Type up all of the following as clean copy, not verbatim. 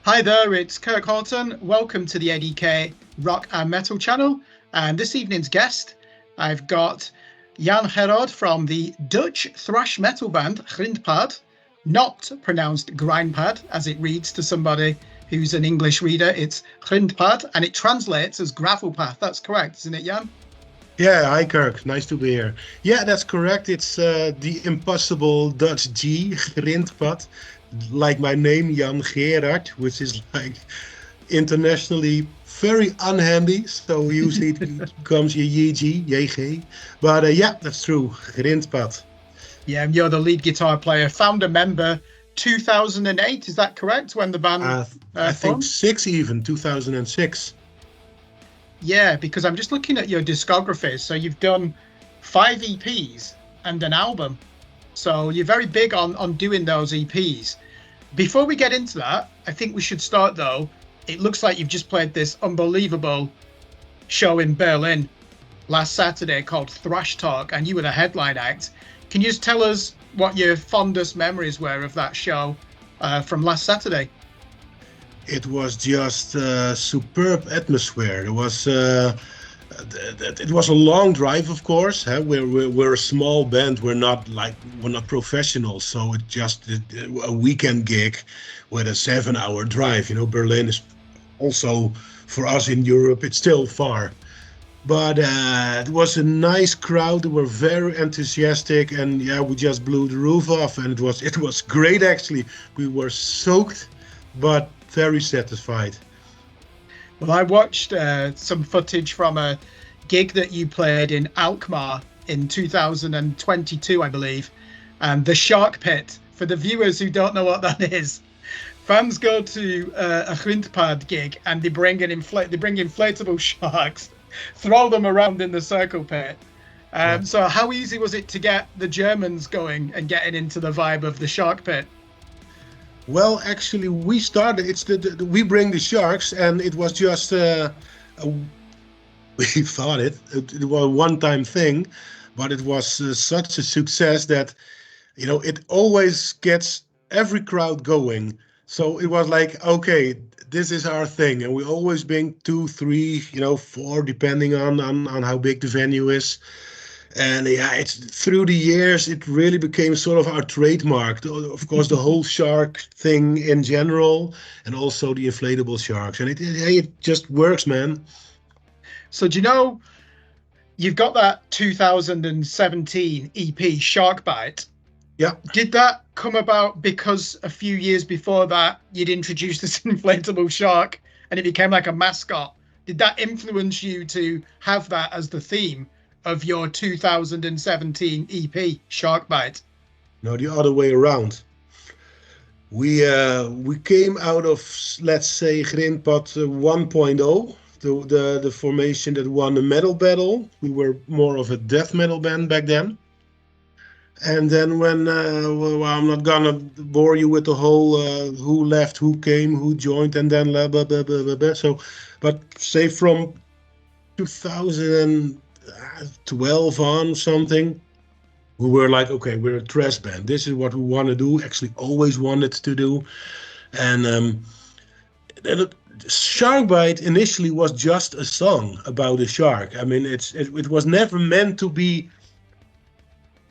Hi there, it's Kirk Horton. Welcome to the ADK Rock and Metal channel. And this evening's guest, I've got Jan Gerard from the Dutch thrash metal band Grindpad, not pronounced Grindpad as it reads to somebody who's an English reader. It's Grindpad and it translates as gravel path. That's correct, isn't it, Jan? Yeah, hi Kirk, nice to be here. Yeah, that's correct. It's the impossible Dutch G, Grindpad, like my name, Jan Gerard, which is like internationally very unhandy. So usually it becomes YG, YG. But yeah, that's true, Grindpad. Yeah, and you're the lead guitar player, founder member 2008, is that correct? When the band I think formed? 2006. Yeah, because I'm just looking at your discography. So you've done 5 EPs and an album. So you're very big on doing those EPs. Before we get into that, I think we should start though. It looks like you've just played this unbelievable show in Berlin last Saturday called Thrash Talk, and you were the headline act. Can you just tell us what your fondest memories were of that show from last Saturday? It was just superb atmosphere. It was a long drive, of course. Huh? We're a small band. We're not professionals, so it just a weekend gig with a 7-hour drive. You know, Berlin is also for us in Europe. It's still far, but it was a nice crowd. They were very enthusiastic, and yeah, we just blew the roof off, and it was great actually. We were soaked, but very satisfied. Well, I watched some footage from a gig that you played in Alkmaar in 2022, I believe, and the Shark Pit. For the viewers who don't know what that is, fans go to a Grindpad gig and they bring inflatable sharks, throw them around in the circle pit. So how easy was it to get the Germans going and getting into the vibe of the Shark Pit? Well, actually, we started. It's we bring the sharks, and it was just we thought it was a one-time thing, but it was such a success that it always gets every crowd going. So it was like, okay, this is our thing, and we always bring 2, 3, 4, depending on how big the venue is. And yeah, it's through the years, it really became sort of our trademark. Of course, the whole shark thing in general, and also the inflatable sharks. And it just works, man. So do you know, you've got that 2017 EP, Shark Bite. Yeah. Did that come about because a few years before that, you'd introduced this inflatable shark and it became like a mascot? Did that influence you to have that as the theme of your 2017 EP, Shark Bite? No, the other way around. We came out of, let's say, Grindpad 1.0, the formation that won the metal battle. We were more of a death metal band back then. And then when, well, I'm not gonna bore you with the whole who left, who came, who joined, and then blah, blah, blah, blah, blah. So, but say from 2012 on something, we were like, okay, we're a thrash band. This is what we want to do. Actually, always wanted to do. And Shark Bite initially was just a song about a shark. I mean, it was never meant to be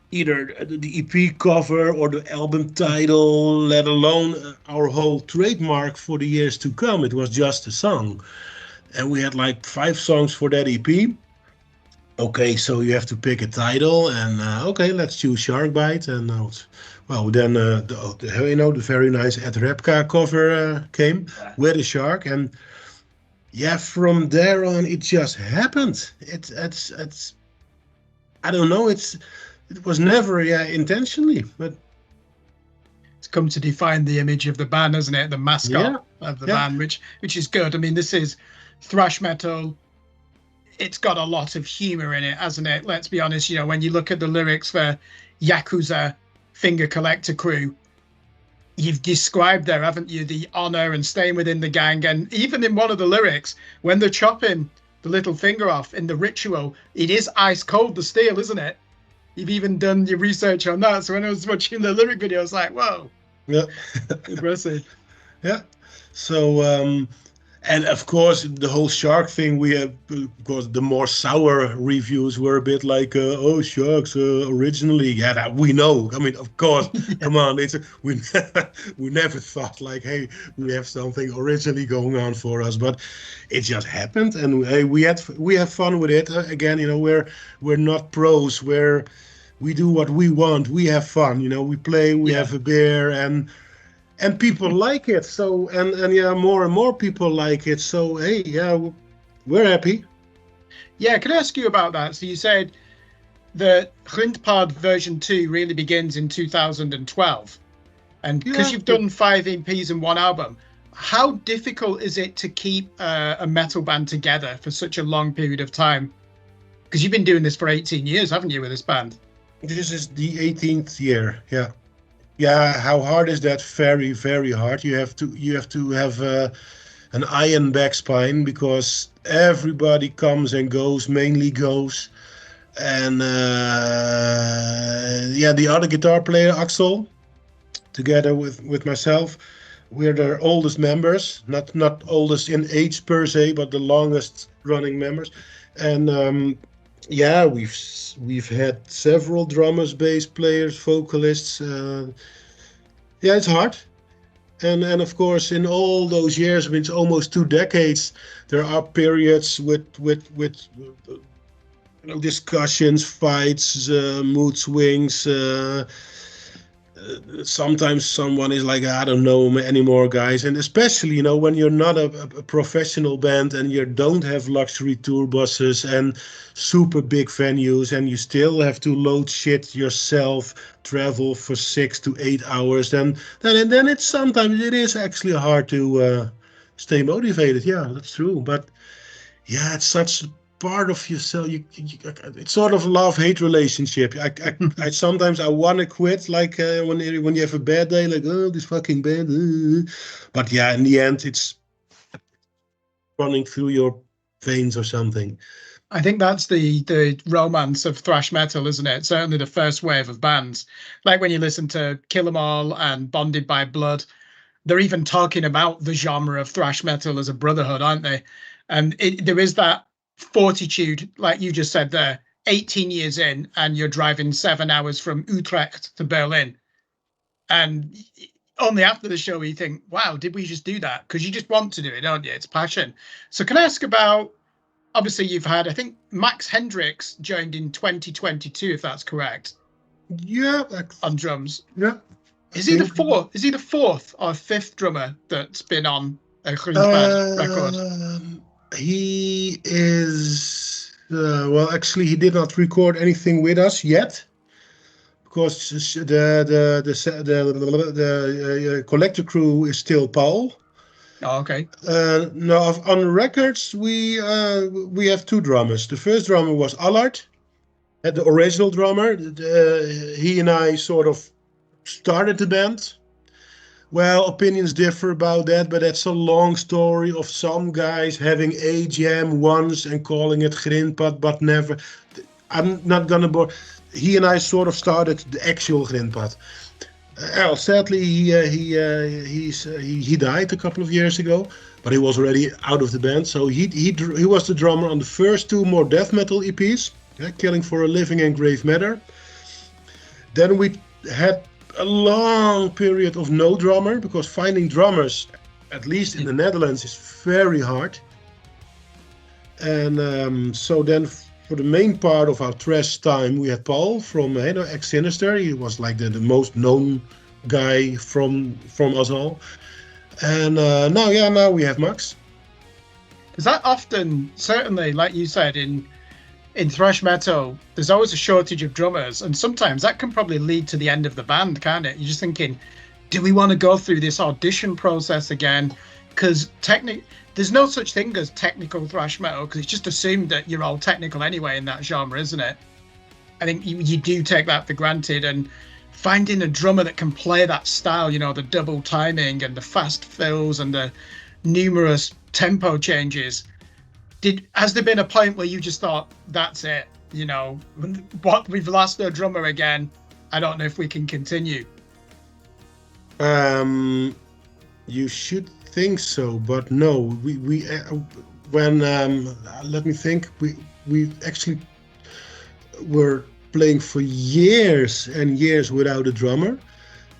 either the EP cover or the album title, let alone our whole trademark for the years to come. It was just a song. And we had like 5 songs for that EP. Okay, so you have to pick a title, and okay, let's choose Shark Bite. And well, then the very nice A.D.K cover came with a shark, and yeah, from there on it just happened. It's I don't know. It was never intentionally, but it's come to define the image of the band, hasn't it? The mascot of the band, which is good. I mean, this is thrash metal. It's got a lot of humor in it, hasn't it? Let's be honest, when you look at the lyrics for Yakuza Finger Collector Crew, you've described there, haven't you, the honor and staying within the gang. And even in one of the lyrics, when they're chopping the little finger off in the ritual, it is ice cold, the steel, isn't it? You've even done your research on that. So when I was watching the lyric video, I was like, whoa. Yeah. Impressive. Yeah. So, and of course, the whole shark thing, we have, because the more sour reviews were a bit like, oh, sharks, originally, yeah, that we know. I mean, of course, come on, we we never thought like, hey, we have something originally going on for us, but it just happened, and hey, we have fun with it. Again, we're not pros. We do what we want. We have fun. We play. We have a beer, and people like it. So and yeah, more and more people like it. So hey, yeah, we're happy. Yeah, can I ask you about that? So you said the Grindpad version 2 really begins in 2012, and because you've done 5 EPs and 1 album, how difficult is it to keep a metal band together for such a long period of time? Because you've been doing this for 18 years, haven't you, with this band? This is the 18th year. Yeah. Yeah, how hard is that? Very, very hard. You have to have an iron back spine, because everybody comes and goes, mainly goes, and yeah, the other guitar player Axel, together with myself, we're the oldest members, not oldest in age per se, but the longest running members, and yeah, we've had several drummers, bass players, vocalists. Yeah, it's hard. And of course, in all those years, I mean, it's almost 2 decades, there are periods with discussions, fights, mood swings. Sometimes someone is like, I don't know anymore, guys. And especially, when you're not a professional band and you don't have luxury tour buses and super big venues, and you still have to load shit yourself, travel for 6 to 8 hours, then it's sometimes it is actually hard to stay motivated. Yeah, that's true. But yeah, it's such part of yourself. It's sort of love-hate relationship. I sometimes I want to quit, like when you have a bad day, like, oh, this fucking band. But yeah, in the end, it's running through your veins or something. I think that's the romance of thrash metal, isn't it? Certainly the first wave of bands. Like when you listen to Kill 'Em All and Bonded by Blood, they're even talking about the genre of thrash metal as a brotherhood, aren't they? And there is that fortitude, like you just said there, 18 years in, and you're driving 7 hours from Utrecht to Berlin. And only after the show you think, wow, did we just do that? Because you just want to do it, don't you? It's passion. So can I ask about, obviously you've had, I think Max Hendricks joined in 2022, if that's correct. Yeah. On drums. Yeah. Is he the fourth or fifth drummer that's been on a Grindpad record? He is, well, actually, he did not record anything with us yet, because the collector crew is still Paul. Oh, okay. Now, on records, we have 2 drummers. The first drummer was Allard, the original drummer. He and I sort of started the band. Well, opinions differ about that, but that's a long story of some guys having a jam once and calling it Grindpad, but never. I'm not gonna bore. He and I sort of started the actual Grindpad. Sadly, he died a couple of years ago, but he was already out of the band. So he was the drummer on the first 2 more death metal EPs, Killing for a Living and Grave Matter. Then we had a long period of no drummer, because finding drummers, at least in the Netherlands, is very hard. And so then for the main part of our thrash time, we had Paul from ex Sinister. He was like the most known guy from us all. And now we have Max. Is that often, certainly, like you said, in thrash metal, there's always a shortage of drummers, and sometimes that can probably lead to the end of the band, can't it? You're just thinking, do we want to go through this audition process again? Because there's no such thing as technical thrash metal, because it's just assumed that you're all technical anyway in that genre, isn't it? I think you do take that for granted, and finding a drummer that can play that style, the double timing and the fast fills and the numerous tempo changes. Has there been a point where you just thought, that's it, what, we've lost our drummer again, I don't know if we can continue? You should think so, but no, we when let me think, we actually were playing for years and years without a drummer.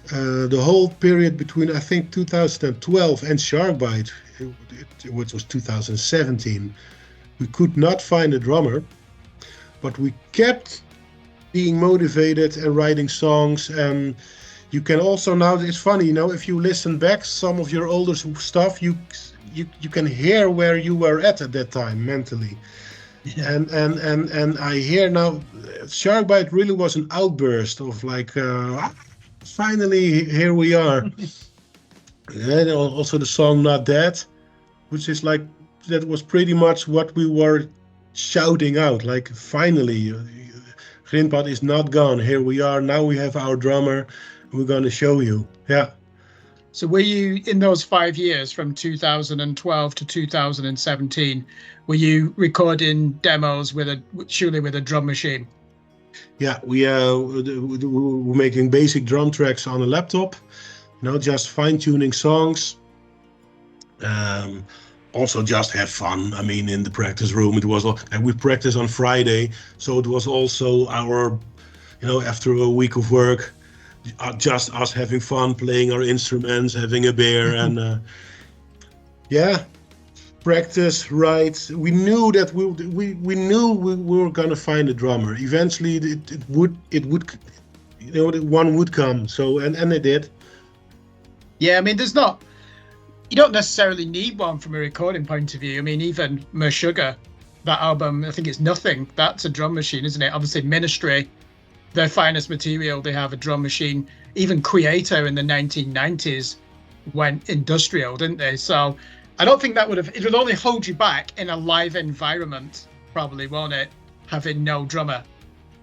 The whole period between I think 2012 and Sharkbite, which was 2017, we could not find a drummer, but we kept being motivated and writing songs. And you can also now, it's funny, you know, if you listen back some of your older stuff, you can hear where you were at that time mentally. Yeah. And I hear now Sharkbite really was an outburst of like finally here we are. And also the song Not Dead, which is like, that was pretty much what we were shouting out, like finally Grindpad is not gone, here we are, now we have our drummer, we're going to show you. Yeah. So were you, in those 5 years from 2012 to 2017, were you recording demos surely with a drum machine? Yeah, we were making basic drum tracks on a laptop, you know, just fine-tuning songs. Also just have fun. I mean, in the practice room, it was, and we practice on Friday, so it was also our, you know, after a week of work, just us having fun, playing our instruments, having a beer, and yeah, practice, write. We knew that we knew we were gonna find a drummer. Eventually, it would, you know, one would come. So and it did. Yeah, I mean, you don't necessarily need one from a recording point of view. I mean, even Meshuggah, that album, I think it's Nothing. That's a drum machine, isn't it? Obviously, Ministry, their finest material, they have a drum machine. Even Creator in the 1990s went industrial, didn't they? So I don't think it would only hold you back in a live environment, probably, won't it? Having no drummer.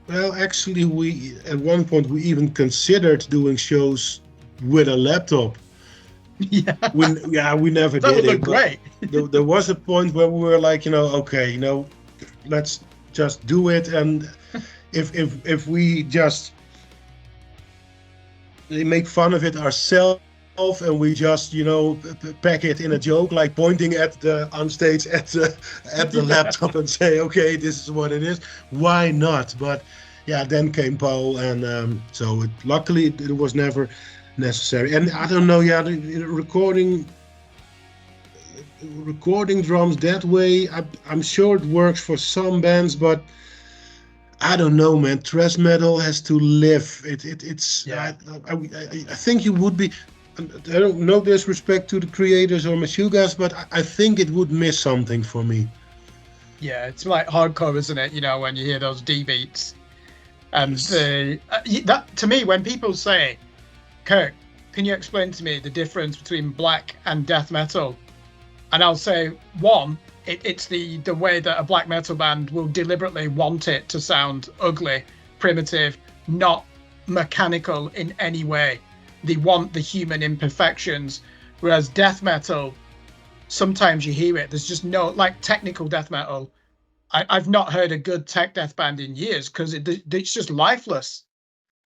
Well, actually, at one point, we even considered doing shows with a laptop. Yeah, we never that did would it. Look great. There was a point where we were like, you know, okay, you know, let's just do it, and if we just make fun of it ourselves and we just, you know, pack it in a joke, like pointing at the on stage at the laptop and say, okay, this is what it is. Why not? But yeah, then came Paul, and so luckily it was never necessary. And I don't know, yeah, recording drums that way, I'm sure it works for some bands, but I don't know, man. Thrash metal has to live. It's yeah. I think you would be, I don't know, disrespect to the creators or Meshuggahs, but I think it would miss something for me. Yeah, it's like hardcore, isn't it? You know, when you hear those D beats, and that, to me, when people say, Kirk, can you explain to me the difference between black and death metal? And I'll say, one, it's the way that a black metal band will deliberately want it to sound ugly, primitive, not mechanical in any way. They want the human imperfections. Whereas death metal, sometimes you hear it, there's just no, like technical death metal, I've not heard a good tech death band in years because it's just lifeless,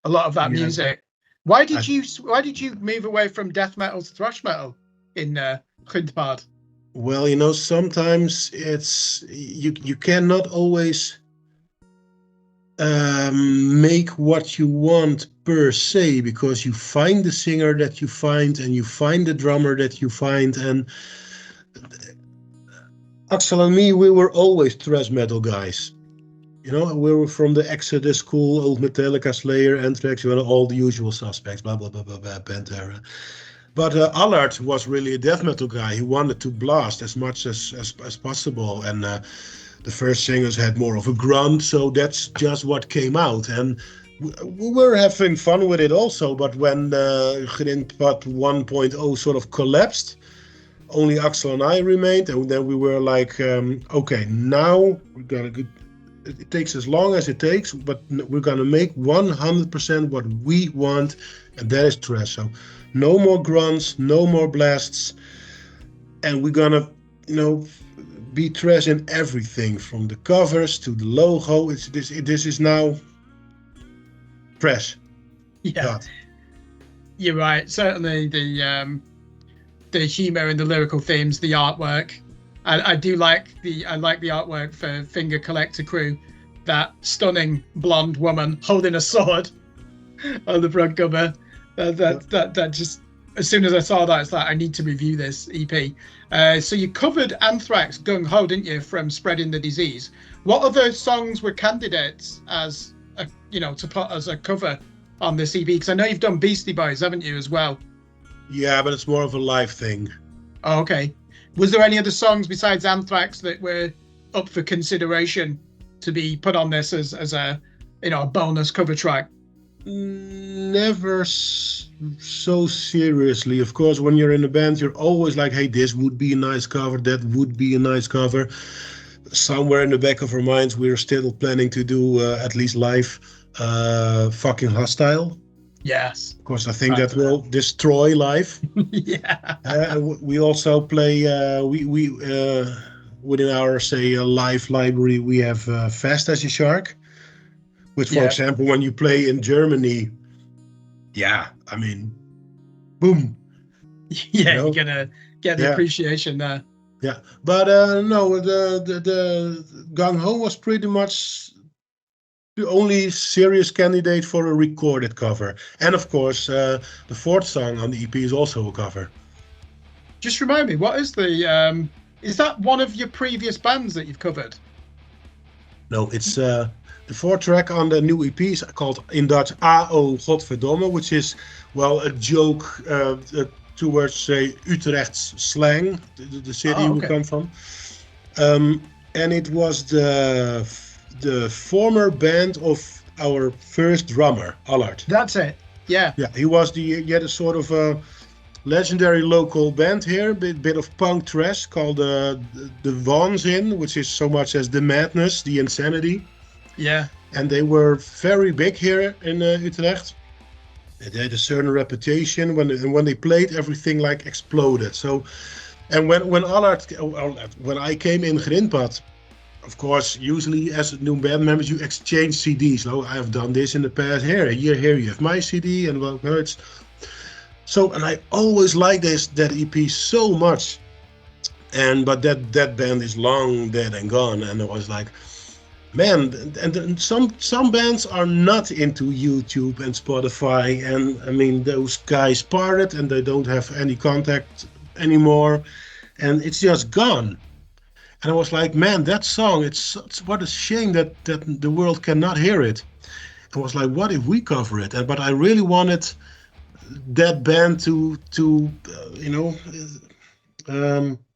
a lot of that music. Why did you move away from death metal to thrash metal in Grindpad? Well, you know, sometimes it's you cannot always make what you want per se, because you find the singer that you find and you find the drummer that you find. And Axel and me, we were always thrash metal guys. You know, we were from the Exodus school, old Metallica, Slayer, Anthrax, you know, all the usual suspects, blah, blah, blah, blah, blah, Pantera. But Allard was really a death metal guy. He wanted to blast as much as possible. And the first singers had more of a grunt, so that's just what came out. And we were having fun with it also. But when Grindpad 1.0 sort of collapsed, only Axel and I remained. And then we were like, okay, now we're going to... It takes as long as it takes, but we're going to make 100% what we want, and that is thrash. So no more grunts, no more blasts, and we're going to, you know, be thrash in everything, from the covers to the logo. This is now thrash. Yeah. God. You're right. Certainly the the humor and the lyrical themes, the artwork. I do like the artwork for Finger Collector Crew. That stunning blonde woman holding a sword on the front cover. That just, as soon as I saw that, it's like, I need to review this EP. So you covered Anthrax Gung Ho, didn't you, from Spreading the Disease? What other songs were candidates as to put as a cover on this EP? Because I know you've done Beastie Boys, haven't you, as well? Yeah, but it's more of a live thing. Oh, okay. Was there any other songs besides Anthrax that were up for consideration to be put on this as a bonus cover track? Never so seriously. Of course, when you're in a band, you're always like, hey, this would be a nice cover, that would be a nice cover. Somewhere in the back of our minds, we're still planning to do, at least live, Fucking Hostile. Yes. Of course, I think that will destroy live. Yeah. We also play, within our, say, live library, we have Fast as a Shark. Which, for example, when you play in Germany, I mean, boom. Yeah, you're gonna get the appreciation there. Yeah, but no, the Gung Ho was pretty much the only serious candidate for a recorded cover, and of course, the fourth song on the EP is also a cover. Just remind me, what is the? Is that one of your previous bands that you've covered? No, it's the fourth track on the new EP is called in Dutch A.O. Godverdomme, which is, well, a joke towards, say, Utrecht's slang, the city we come from. And it was the former band of our first drummer, Allard. That's it. Yeah. Yeah, he had a sort of a legendary local band here, bit of punk trash called the Waanzin, which is so much as the madness, the insanity. Yeah. And they were very big here in Utrecht. They had a certain reputation. When they played, everything like exploded. So, and when I came in Grindpad, of course, usually as new band members, you exchange CDs. Oh, I have done this in the past. Here you have my CD, and well, it's so. And I always liked that EP so much, but that band is long dead and gone. And I was like, man, and some bands are not into YouTube and Spotify, and I mean those guys parted and they don't have any contact anymore, and it's just gone. And I was like, man, that song, what a shame that the world cannot hear it. I was like, what if we cover it? But I really wanted that band to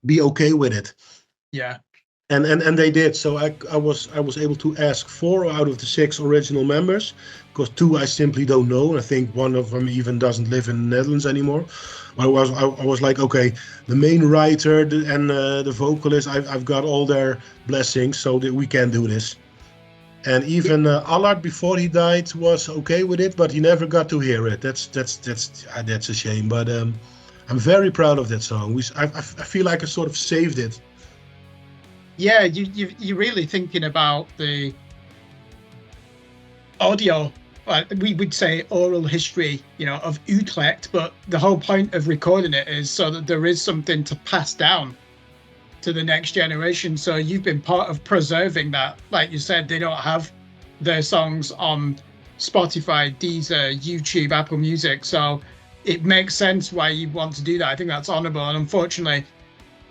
be okay with it. Yeah. And they did. So I was able to ask 4 out of the 6 original members, because 2 I simply don't know. I think one of them even doesn't live in the Netherlands anymore. But I was like, okay, the main writer and the vocalist, I've got all their blessings, so that we can do this. And even Allard, before he died, was okay with it, but he never got to hear it. That's a shame. But I'm very proud of that song. I feel like I sort of saved it. Yeah, you're really thinking about the audio, we would say oral history, of Utrecht, but the whole point of recording it is so that there is something to pass down to the next generation. So you've been part of preserving that. Like you said, they don't have their songs on Spotify, Deezer, YouTube, Apple Music. So it makes sense why you want to do that. I think that's honorable. And unfortunately,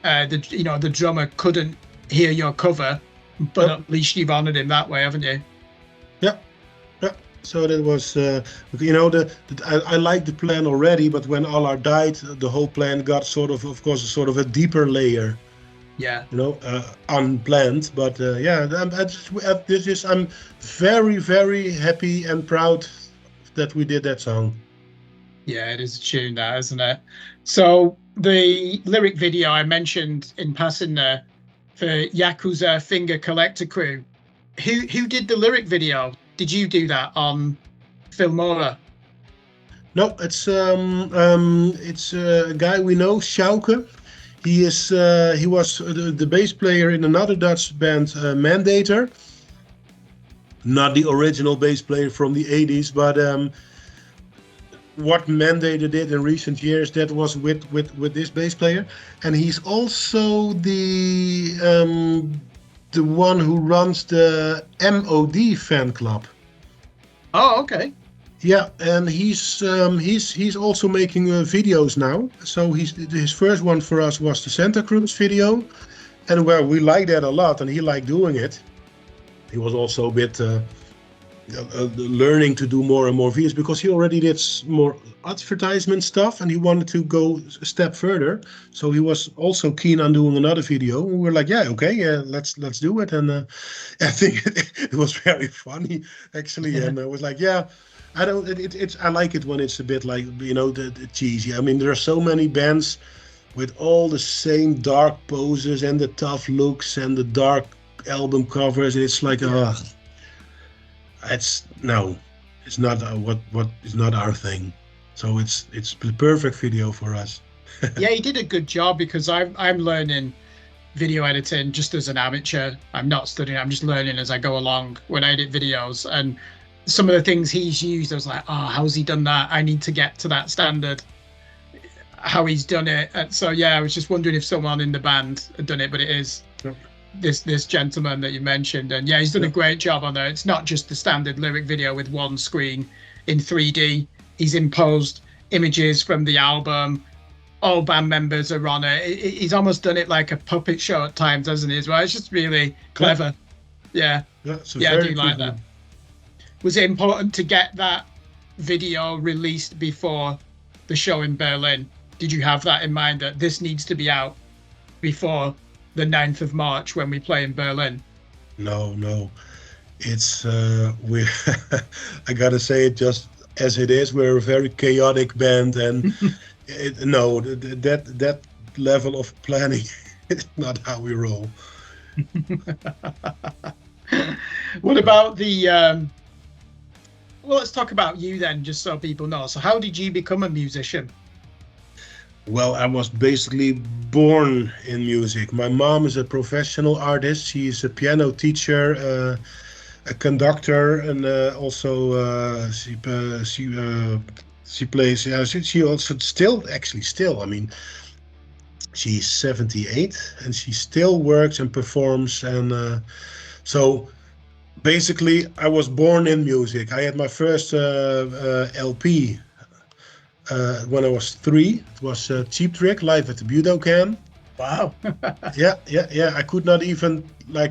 the drummer couldn't hear your cover, but at least you've honored him that way, haven't you? Yeah. So that was, I liked the plan already, but when Allard died, the whole plan got sort of course, sort of a deeper layer. Yeah. Unplanned, but I'm very, very happy and proud that we did that song. Yeah, it is a tune, that, isn't it? So the lyric video I mentioned in passing there for Yakuza Finger Collector Crew, who did the lyric video? Did you do that on Filmora? No, it's a guy we know, Sjouke. He was the bass player in another Dutch band, Mandator. Not the original bass player from the 80s, but what mandated it in recent years, that was with this bass player, and he's also the one who runs the MOD fan club. Oh, okay. Yeah, and he's also making videos now. So his first one for us was the Santa Cruz video, and where we like that a lot, and he liked doing it. He was also a bit learning to do more and more videos because he already did more advertisement stuff, and he wanted to go a step further. So he was also keen on doing another video. And we're like, yeah, okay, yeah, let's do it. And I think it was very funny actually, and I was like, yeah. I don't. I like it when it's a bit like, you know, the cheesy. I mean, there are so many bands with all the same dark poses and the tough looks and the dark album covers. And it's like, it's not what is not our thing. So it's the perfect video for us. Yeah, he did a good job because I'm learning video editing just as an amateur. I'm not studying. I'm just learning as I go along when I edit videos. And some of the things he's used, I was like, oh, how's he done that? I need to get to that standard, how he's done it. And so, yeah, I was just wondering if someone in the band had done it, but it is this gentleman that you mentioned. And yeah, he's done a great job on there. It's not just the standard lyric video with one screen in 3D. He's imposed images from the album. All band members are on it. He's almost done it like a puppet show at times, hasn't he, as well? It's just really clever. Yeah, I do like that. Was it important to get that video released before the show in Berlin? Did you have that in mind, that this needs to be out before the 9th of March when we play in Berlin? No. It's we. I gotta say it just as it is. We're a very chaotic band, and that level of planning is not how we roll. What about the? Well, let's talk about you then, just so people know. So how did you become a musician? Well, I was basically born in music. My mom is a professional artist. She's a piano teacher, a conductor, and also she plays. She also still. I mean, she's 78 and she still works and performs, and so. Basically, I was born in music. I had my first LP when I was 3. It was Cheap Trick, live at the Budokan. Wow. Yeah. I could not even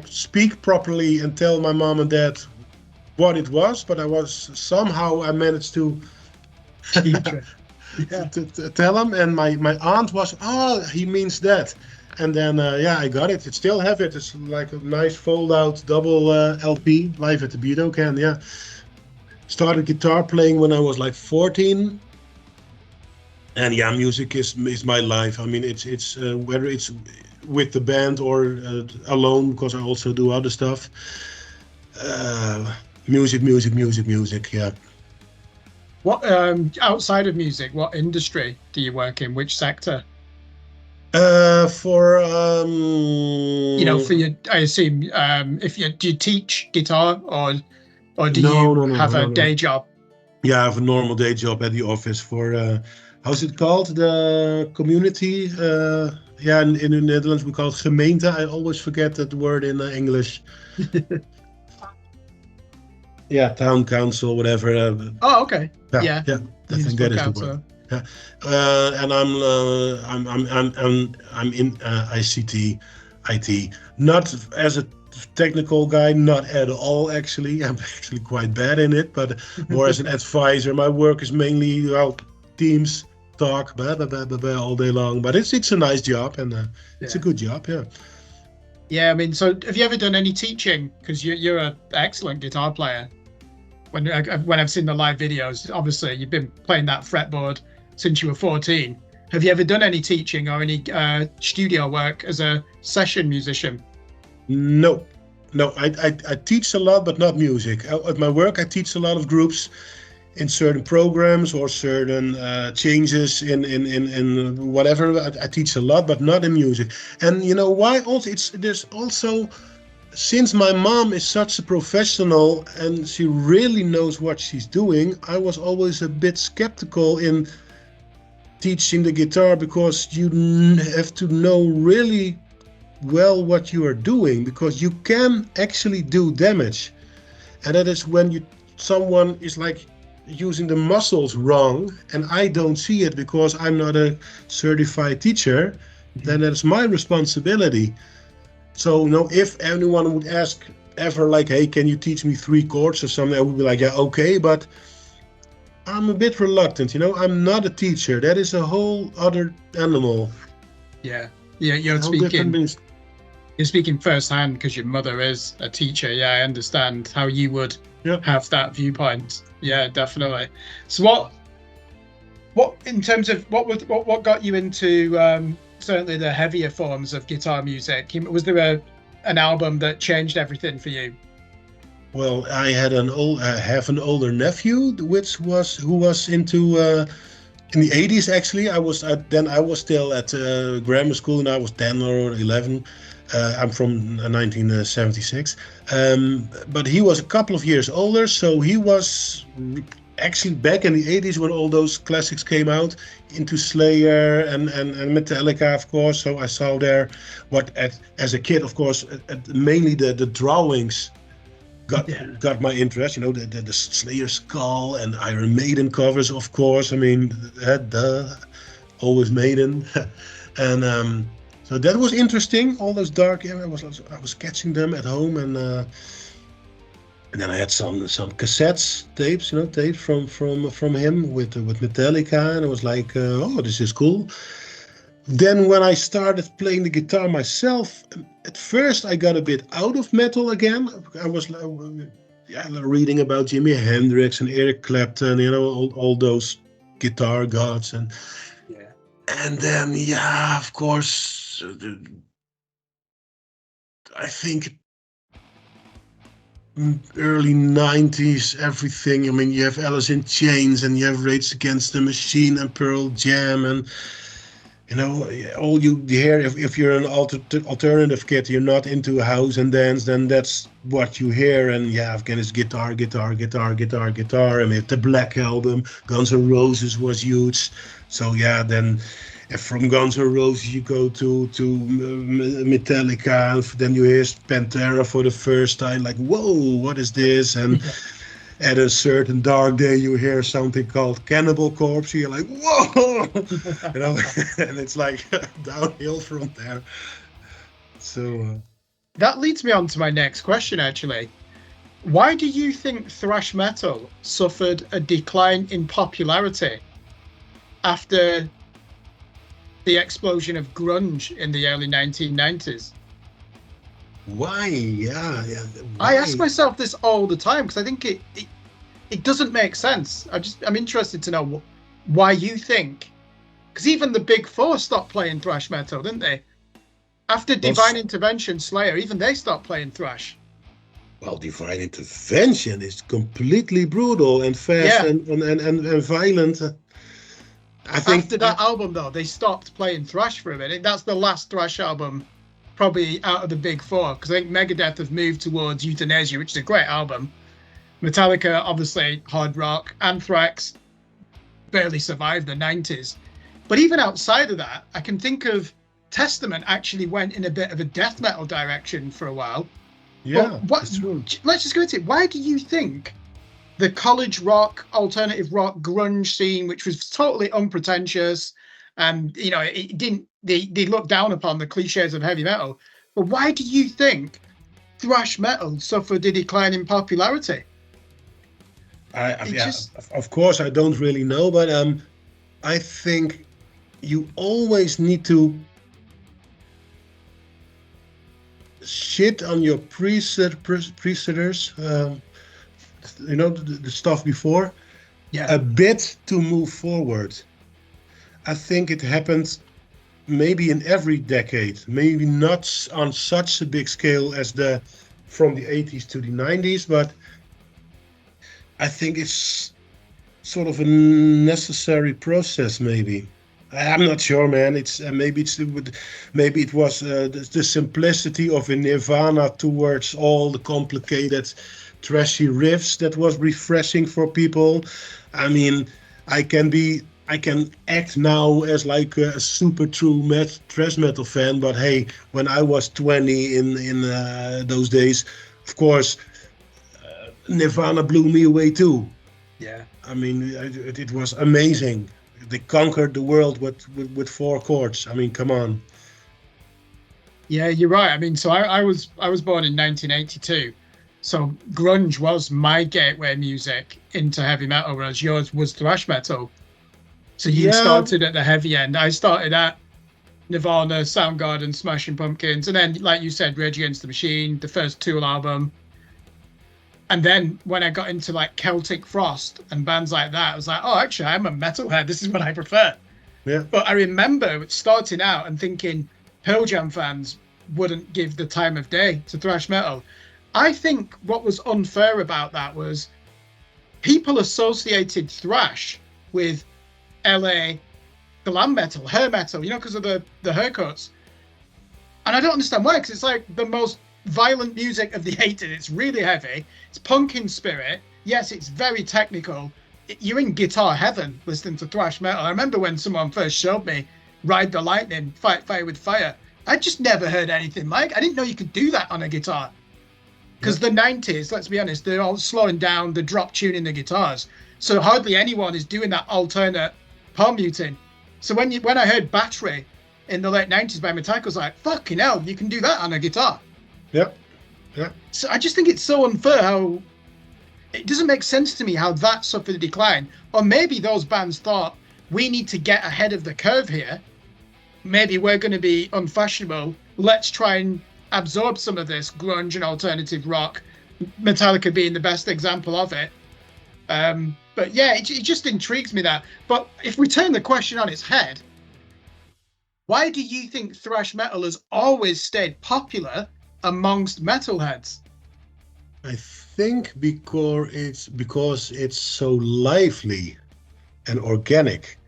speak properly and tell my mom and dad what it was, but I managed to to tell them. And my aunt was, oh, he means that. And then, I got it. I still have it. It's like a nice fold-out double LP, live at the Budokan. Yeah. Started guitar playing when I was 14. And yeah, music is my life. I mean, it's whether it's with the band or alone, because I also do other stuff. Music. Yeah. What outside of music? What industry do you work in? Which sector? For for your, I assume, do you teach guitar or do you have a day job? Yeah, I have a normal day job at the office for how's it called? The community. In the Netherlands we call it gemeente. I always forget that word in English. Yeah, town council, whatever. Oh, okay. Yeah. I think that is the word. Yeah, and I'm in ICT, IT. Not as a technical guy, not at all. Actually, I'm actually quite bad in it, but more as an advisor. My work is mainly Teams talk, all day long. But it's a nice job, and it's a good job. Yeah. Yeah, I mean, so have you ever done any teaching? Because you're an excellent guitar player. When I've seen the live videos, obviously you've been playing that fretboard since you were 14. Have you ever done any teaching or any studio work as a session musician? No. I teach a lot, but not music. At my work, I teach a lot of groups in certain programs or certain changes in whatever. I teach a lot, but not in music. And you know why? Also, there's also since my mom is such a professional and she really knows what she's doing, I was always a bit skeptical in teaching the guitar, because you have to know really well what you are doing, because you can actually do damage. And that is when someone is like using the muscles wrong, and I don't see it because I'm not a certified teacher, then it's my responsibility. So, if anyone would ask ever like, hey, can you teach me 3 chords or something, I would be like, yeah, okay, but I'm a bit reluctant, I'm not a teacher. That is a whole other animal. Yeah, you're speaking firsthand because your mother is a teacher. Yeah, I understand how you would have that viewpoint. Yeah, definitely. So what in terms of what got you into certainly the heavier forms of guitar music? Was there an album that changed everything for you? Well, I have an older nephew, who was into in the 80s. Actually, I was still at grammar school, and I was 10 or 11. I'm from 1976, but he was a couple of years older, so he was actually back in the 80s when all those classics came out, into Slayer and Metallica, of course. So I saw there as a kid, of course, mainly the drawings got my interest. The Slayer skull and Iron Maiden covers, of course. I mean, always Maiden, and so that was interesting. All those dark areas, I was catching them at home, and then I had some cassettes, tapes from him with Metallica, and I was like, oh, this is cool. Then when I started playing the guitar myself, at first I got a bit out of metal again. I was reading about Jimi Hendrix and Eric Clapton, all those guitar gods, and then of course, I think early 90s, everything. I mean, you have Alice in Chains, and you have Rage Against the Machine and Pearl Jam, and all you hear, if you're an alternative kid, you're not into house and dance, then that's what you hear. And again, it's guitar. I mean, the Black Album, Guns N' Roses was huge. So then if from Guns N' Roses you go to Metallica, and then you hear Pantera for the first time, like, whoa, what is this? And at a certain dark day, you hear something called Cannibal Corpse. You're like, whoa, and it's like downhill from there. So that leads me on to my next question, actually. Why do you think thrash metal suffered a decline in popularity after the explosion of grunge in the early 1990s? Why? Yeah. Why? I ask myself this all the time because I think it doesn't make sense. I'm interested to know why you think, because even the Big Four stopped playing thrash metal, didn't they? After Divine Intervention, Slayer, even they stopped playing thrash. Well, Divine Intervention is completely brutal and fast and violent. I think after that album, though, they stopped playing thrash for a minute. That's the last thrash album, probably out of the Big Four, because I think Megadeth have moved towards Euthanasia, which is a great album. Metallica, obviously, hard rock. Anthrax barely survived the 90s. But even outside of that, I can think of Testament actually went in a bit of a death metal direction for a while. Yeah, let's just go into it. Why do you think the college rock, alternative rock, grunge scene, which was totally unpretentious, and it didn't, they looked down upon the cliches of heavy metal, but why do you think thrash metal suffered a decline in popularity? Of course, I don't really know, but I think you always need to shit on your preceders, the stuff before, a bit to move forward. I think it happened maybe in every decade, maybe not on such a big scale as from the 80s to the 90s, but I think it's sort of a necessary process, maybe. I'm not sure, man. It's maybe it was the simplicity of a Nirvana towards all the complicated, trashy riffs that was refreshing for people. I mean, I can act now as like a super true thrash metal fan, but hey, when I was 20 in those days, of course, Nirvana blew me away too. Yeah. I mean, it was amazing. They conquered the world with four chords. I mean, come on. Yeah, you're right. I mean, so I was born in 1982. So grunge was my gateway music into heavy metal, whereas yours was thrash metal. So you Yeah, started at the heavy end. I started at Nirvana, Soundgarden, Smashing Pumpkins, and then, like you said, Rage Against the Machine, the first Tool album. And then when I got into like Celtic Frost and bands like that, I was like, oh, actually, I'm a metalhead. This is what I prefer. yeah. But I remember starting out and thinking Pearl Jam fans wouldn't give the time of day to thrash metal. I think what was unfair about that was people associated thrash with LA glam metal, hair metal, because of the haircuts. And I don't understand why, because it's like the most violent music of the 80s. It's really heavy. It's punk in spirit. Yes, it's very technical. You're in guitar heaven listening to thrash metal. I remember when someone first showed me Ride the Lightning, Fight Fire with Fire. I just never heard anything like. I didn't know you could do that on a guitar. Because the 90s, let's be honest, they're all slowing down, the drop tuning the guitars. So hardly anyone is doing that alternate palm muting. So when I heard Battery in the late 90s by Metallica, I was like, fucking hell, you can do that on a guitar. Yeah. Yeah. So I just think it's so unfair how it doesn't make sense to me how that suffered a decline. Or maybe those bands thought we need to get ahead of the curve here. Maybe we're going to be unfashionable. Let's try and absorb some of this grunge and alternative rock. Metallica being the best example of it. But yeah, it just intrigues me that. But if we turn the question on its head, why do you think thrash metal has always stayed popular amongst metalheads? I think because it's so lively and organic.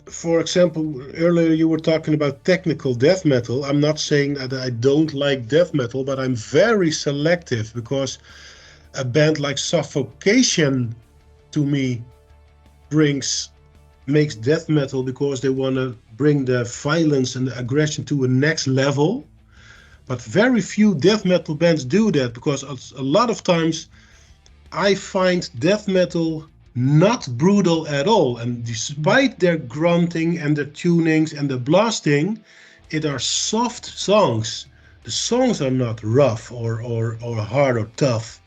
For example, earlier you were talking about technical death metal. I'm not saying that I don't like death metal, but I'm very selective because a band like Suffocation to me makes death metal because they want to bring the violence and the aggression to a next level. But very few death metal bands do that because a lot of times I find death metal not brutal at all. And despite their grunting and their tunings and the blasting, it are soft songs. The songs are not rough or hard or tough.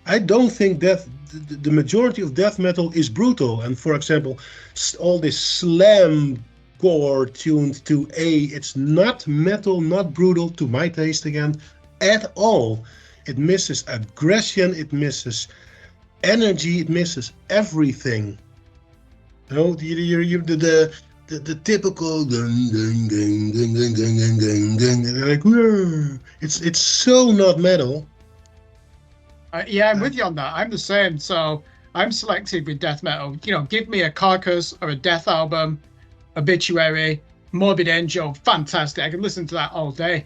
I don't think the majority of death metal is brutal. And for example, all this slam core tuned to A, it's not metal, not brutal to my taste again at all. It misses aggression, it misses energy, it misses everything. You know, the typical like it's so not metal. Yeah, I'm with you on that. I'm the same. So I'm selective with death metal. Give me a Carcass or a Death album, Obituary, Morbid Angel, fantastic. I can listen to that all day.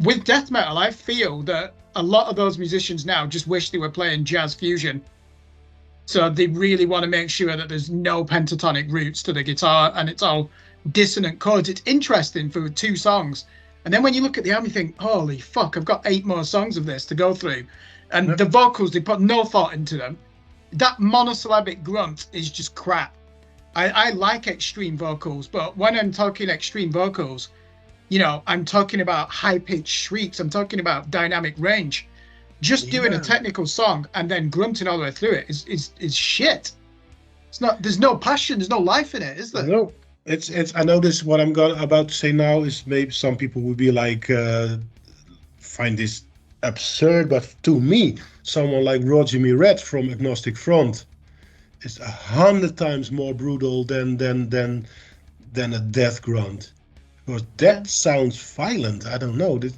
With death metal, I feel that a lot of those musicians now just wish they were playing jazz fusion. So they really want to make sure that there's no pentatonic roots to the guitar and it's all dissonant chords. It's interesting for 2 songs. And then when you look at the album, you think, holy fuck, I've got 8 more songs of this to go through. And the vocals, they put no thought into them. That monosyllabic grunt is just crap. I like extreme vocals, but when I'm talking extreme vocals, I'm talking about high-pitched shrieks. I'm talking about dynamic range. Just doing a technical song and then grunting all the way through it is shit. It's not. There's no passion. There's no life in it, is there? No, it's. I know this. What I'm about to say now is maybe some people would be like, find this absurd, but to me, someone like Roger Miret from Agnostic Front is 100 times more brutal than a death grunt, because that sounds violent. I don't know. It's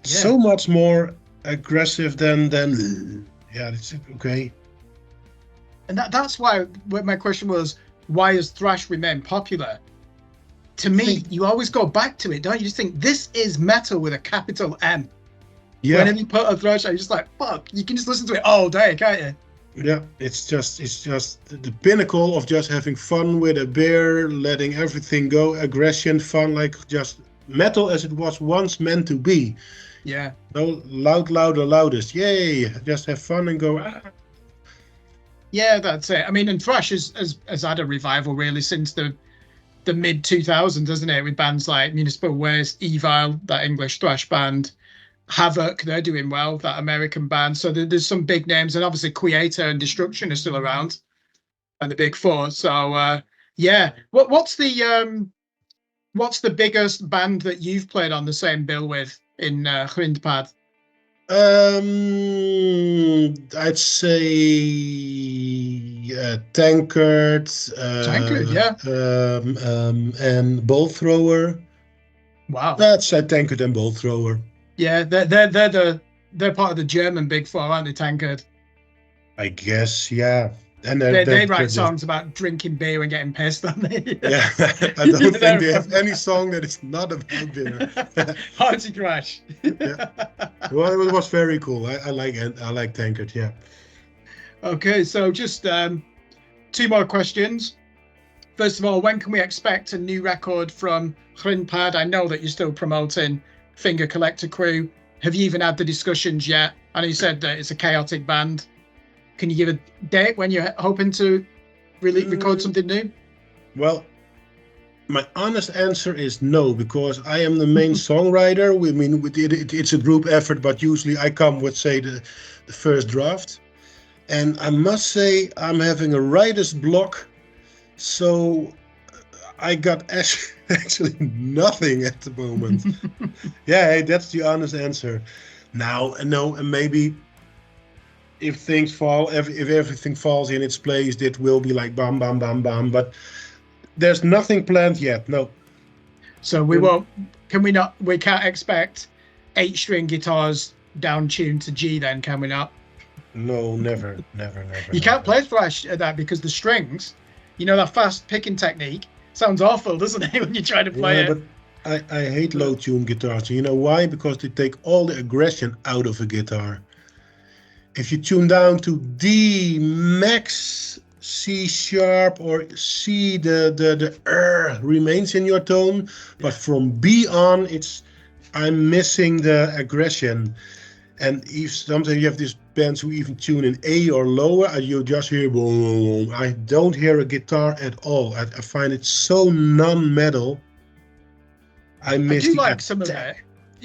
so much more aggressive than yeah. It's okay. And that's why my question was, why has thrash remained popular? To me, you always go back to it, don't you? Just think this is metal with a capital M. Yeah. Whenever you put a thrash, I'm just like, fuck. You can just listen to it all day, can't you? Yeah, it's just the pinnacle of just having fun with a beer, letting everything go, aggression, fun, like just metal as it was once meant to be. Yeah. No loud, louder, loudest. Yay! Just have fun and go. Ah. Yeah, that's it. I mean, and thrash has had a revival really since the mid 2000s, doesn't it? With bands like Municipal Waste, Evil, that English thrash band. Havoc, they're doing well, that American band. So there's some big names, and obviously Creator and Destruction are still around, and the Big Four. So yeah, what's the biggest band that you've played on the same bill with in Grindpad? I'd say Tankard. Tankard, yeah. And Ball Thrower. Wow. That's Tankard and Ball Thrower. Yeah, they're part of the German Big Four, aren't they, Tankard? I guess, yeah. And they write songs about drinking beer and getting pissed, don't they? Yeah, I don't think they have any song that is not about beer. Party Crash. Yeah. Well, it was very cool. I like Tankard, yeah. Okay, so just 2 more questions. First of all, when can we expect a new record from Grindpad? I know that you're still promoting Finger Collector Crew. Have you even had the discussions yet? I know you said that it's a chaotic band. Can you give a date when you're hoping to really record something new? Well, my honest answer is no, because I am the main songwriter. I mean, it's a group effort, but usually I come with, say, the first draft. And I must say I'm having a writer's block. So I got actually nothing at the moment. Yeah, hey, that's the honest answer. Now, no, and maybe if things fall, if everything falls in its place, it will be like bam, bam, bam, bam. But there's nothing planned yet. No. So we can't expect 8-string guitars down tuned to G then, can we not? No, never. You can't play thrash at that because the strings, that fast picking technique sounds awful, doesn't it, when you try to play it? But I hate low tune guitars. You know why? Because they take all the aggression out of a guitar. If you tune down to D max, C sharp, or C, the remains in your tone, but from B on, I'm missing the aggression. And if sometimes you have these bands who even tune in A or lower, and you just hear boom, boom, boom. I don't hear a guitar at all. I find it so non-metal. I do like some of it.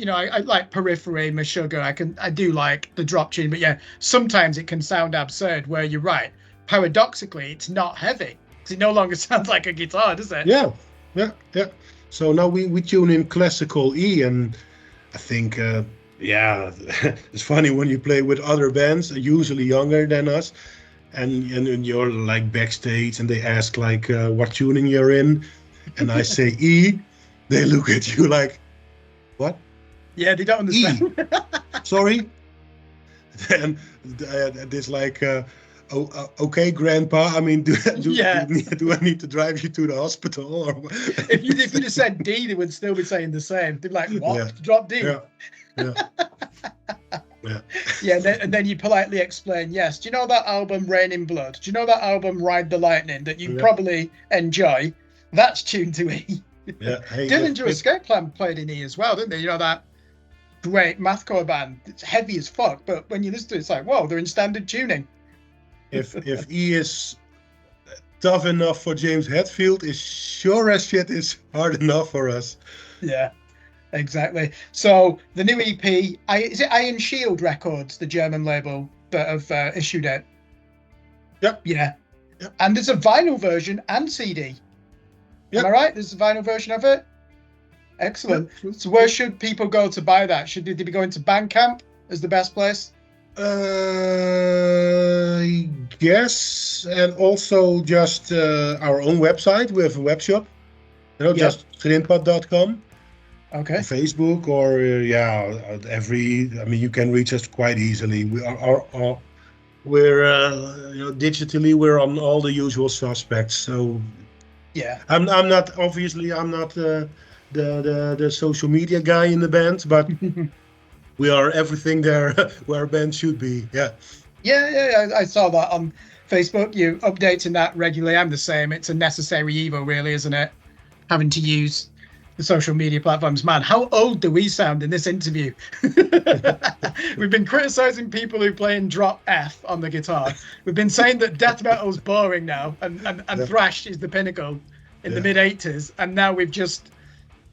I like Periphery, Meshuggah. I do like the drop tune, but yeah, sometimes it can sound absurd. Where you're right, paradoxically, it's not heavy because it no longer sounds like a guitar, does it? Yeah. So now we tune in classical E, and I think. Yeah, it's funny when you play with other bands, usually younger than us, and you're like backstage, and they ask like what tuning you're in, and I say E, they look at you like, what? Yeah, they don't understand. E. Sorry. Then this like, okay, Grandpa. I mean, do I need to drive you to the hospital? Or if you just said D, they would still be saying the same. They'd be like, what? Yeah. Drop D. Yeah. Yeah, and then you politely explain, yes, do you know that album Rain in Blood? Do you know that album Ride the Lightning that you probably enjoy? That's tuned to E. Yeah. Hey, Dillinger Escape Plan played in E as well, didn't they? That great mathcore band. It's heavy as fuck, but when you listen to it, it's like, whoa, they're in standard tuning. If E is tough enough for James Hetfield, it sure as shit is hard enough for us. Yeah. Exactly. So the new EP, is it Iron Shield Records, the German label that have issued it? Yep. Yeah. Yep. And there's a vinyl version and CD. Yep. Am I right? There's a vinyl version of it? Excellent. Yep. So where should people go to buy that? Should they be going to Bandcamp as the best place? Yes. And also just our own website. We have a web shop. Just grindpad.com. Okay. Facebook or you can reach us quite easily. we're digitally we're on all the usual suspects. So Yeah. I'm not obviously I'm not the social media guy in the band, but we are everything there where a band should be. Yeah. Yeah, I saw that on Facebook. You updating that regularly. I'm the same. It's a necessary evil, really, isn't it? Having to use the social media platforms. Man, how old do we sound in this interview? We've been criticizing people who play in drop F on the guitar. We've been saying that death metal's boring now, and thrash is the pinnacle in the mid 80s. And now we've just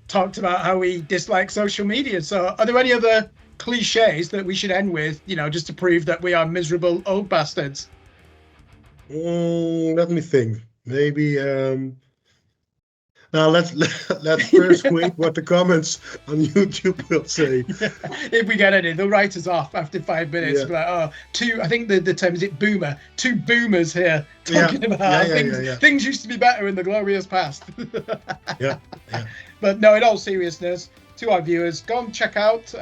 talked about how we dislike social media. So are there any other cliches that we should end with, just to prove that we are miserable old bastards? Let me think. Maybe now let's first wait what the comments on YouTube will say. If we get any, they'll write us off after 5 minutes. Like, oh, I think the term is it boomer. Two boomers here talking about things used to be better in the glorious past. yeah. But no, in all seriousness, to our viewers, go and check out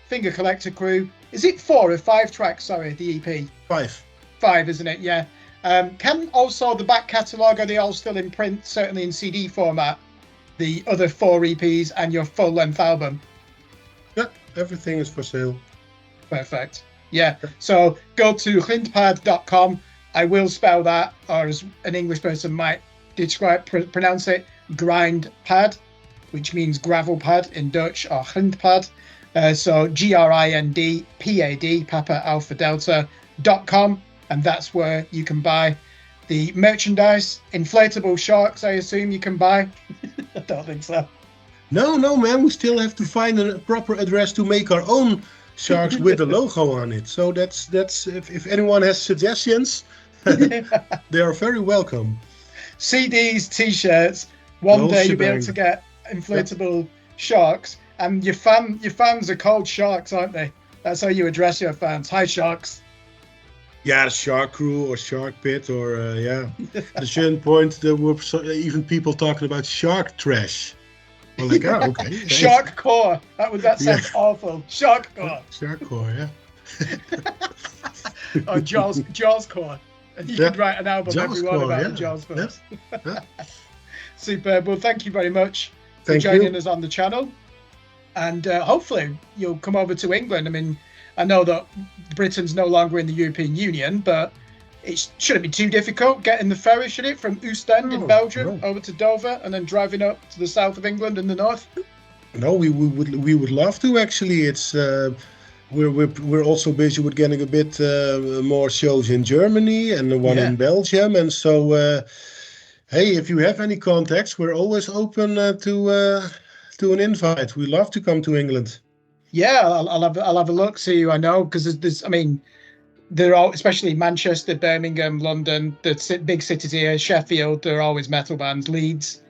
Finger Collector Crew. Is it 4 or 5 tracks? Sorry, the EP. 5, isn't it? Yeah. Can also the back catalogue, are they all still in print, certainly in CD format, the other 4 EPs and your full-length album? Yeah, everything is for sale. Perfect. Yeah, so go to grindpad.com. I will spell that, or as an English person might pronounce it, Grindpad, which means gravel pad in Dutch, or grindpad. So GRINDPAD, Papa Alpha Delta.com. And that's where you can buy the merchandise. Inflatable sharks, I assume you can buy. I don't think so. No, man. We still have to find a proper address to make our own sharks with the logo on it. So that's if anyone has suggestions, they are very welcome. CDs, T-shirts. One day you'll be able to get inflatable sharks, and your fans are called sharks, aren't they? That's how you address your fans. Hi, sharks. Yeah, Shark Crew or Shark Pit or At a certain point, there were even people talking about shark trash. Well, like, oh, okay. Shark core. That sounds awful. Shark core. Shark core, yeah. Or Jaws core. And you could write an album Jaws every one about the Jaws films. Yeah. Superb. Well, thank you very much for joining us on the channel. And hopefully you'll come over to England. I mean, I know that Britain's no longer in the European Union, but it shouldn't be too difficult getting the ferry, should it, from Ostend in Belgium over to Dover and then driving up to the south of England in the north? No, we would love to actually. It's we're also busy with getting a bit more shows in Germany and the one in Belgium, and so hey, if you have any contacts, we're always open to an invite. We love to come to England. Yeah, I'll have a look. See who I know, because there's I mean, they're all, especially Manchester, Birmingham, London, the big cities here, Sheffield. There are always metal bands. Leeds,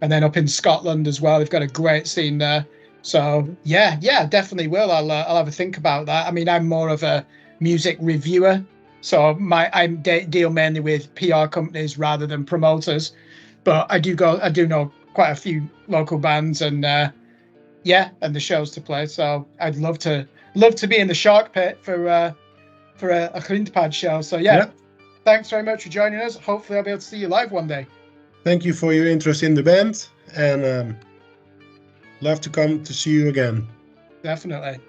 and then up in Scotland as well. They've got a great scene there. So yeah, definitely will. I'll have a think about that. I mean, I'm more of a music reviewer, so I deal mainly with PR companies rather than promoters. But I do know quite a few local bands and. And the shows to play. So I'd love to be in the Shark Pit for a Grindpad show. So thanks very much for joining us. Hopefully I'll be able to see you live one day. Thank you for your interest in the band, and love to come to see you again. Definitely.